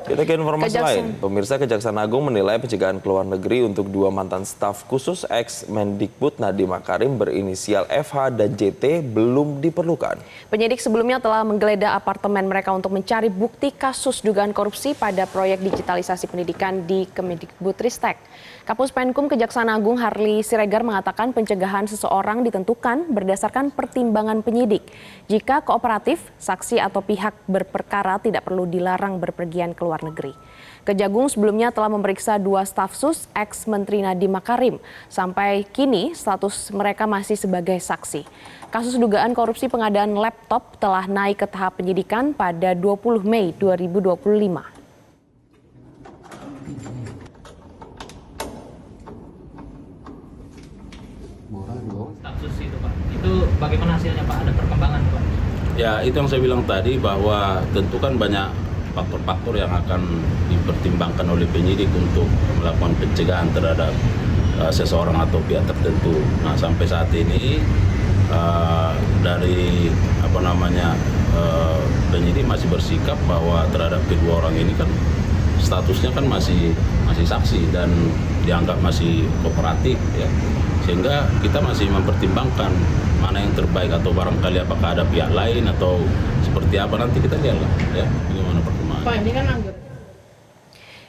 Kita ke informasi lain. Pemirsa, Kejaksaan Agung menilai pencegahan ke luar negeri untuk dua mantan staf khusus ex-Mendikbud Nadiem Makarim berinisial FH dan JT belum diperlukan. Penyidik sebelumnya telah menggeledah apartemen mereka untuk mencari bukti kasus dugaan korupsi pada proyek digitalisasi pendidikan di Kemendikbudristek. Kapus Penkum Kejaksaan Agung Harli Siregar mengatakan pencegahan seseorang ditentukan berdasarkan pertimbangan penyidik. Jika kooperatif, saksi atau pihak berperkara tidak perlu dilarang berpergian ke luar negeri. Kejagung sebelumnya telah memeriksa dua staf sus ex-Menteri Nadiem Makarim. Sampai kini status mereka masih sebagai saksi. Kasus dugaan korupsi pengadaan laptop telah naik ke tahap penyidikan pada 20 Mei 2025. Status itu Pak, itu bagaimana hasilnya Pak? Ada perkembangan Pak? Ya, itu yang saya bilang tadi bahwa tentu kan banyak faktor-faktor yang akan dipertimbangkan oleh penyidik untuk melakukan pencegahan terhadap seseorang atau pihak tertentu. Nah, sampai saat ini dari penyidik masih bersikap bahwa terhadap kedua orang ini kan statusnya kan masih saksi dan dianggap masih kooperatif ya. Sehingga kita masih mempertimbangkan mana yang terbaik atau barangkali apakah ada pihak lain atau seperti apa, nanti kita lihatlah ya bagaimana perkembangan. Pak, ini kan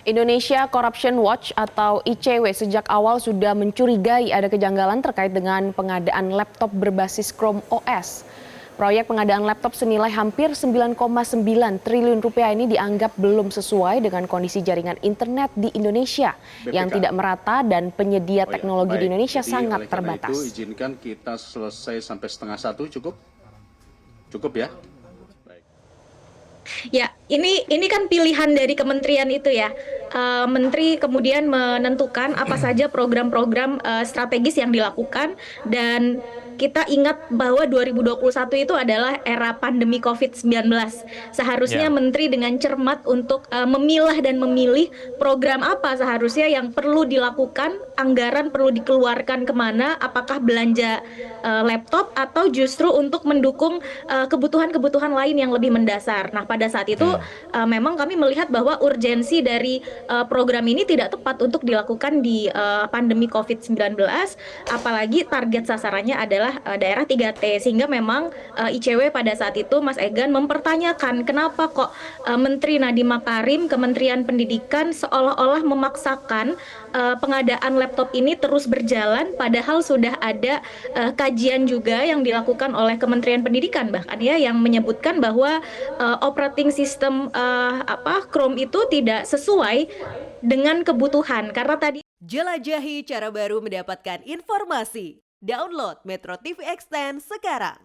Indonesia Corruption Watch atau ICW sejak awal sudah mencurigai ada kejanggalan terkait dengan pengadaan laptop berbasis Chrome OS. Proyek pengadaan laptop senilai hampir 9,9 triliun rupiah ini dianggap belum sesuai dengan kondisi jaringan internet di Indonesia yang tidak merata dan penyedia teknologi di Indonesia sangat terbatas. Itu izinkan kita selesai sampai 12:30 cukup? Cukup ya? Ya, ini kan pilihan dari kementerian itu ya. Menteri kemudian menentukan apa saja program-program strategis yang dilakukan, dan kita ingat bahwa 2021 itu adalah era pandemi COVID-19. Seharusnya Menteri dengan cermat untuk memilah dan memilih program apa seharusnya yang perlu dilakukan, anggaran perlu dikeluarkan kemana, apakah belanja laptop atau justru untuk mendukung kebutuhan-kebutuhan lain yang lebih mendasar. Nah, pada saat itu memang kami melihat bahwa urgensi dari program ini tidak tepat untuk dilakukan di pandemi COVID-19, apalagi target sasarannya adalah daerah 3T, sehingga memang ICW pada saat itu Mas Egan mempertanyakan kenapa kok Menteri Nadiem Makarim, Kementerian Pendidikan seolah-olah memaksakan pengadaan laptop ini terus berjalan, padahal sudah ada kajian juga yang dilakukan oleh Kementerian Pendidikan bahkan ya, yang menyebutkan bahwa operating system Chrome itu tidak sesuai dengan kebutuhan karena tadi. Jelajahi cara baru mendapatkan informasi. Download Metro TV Extend sekarang.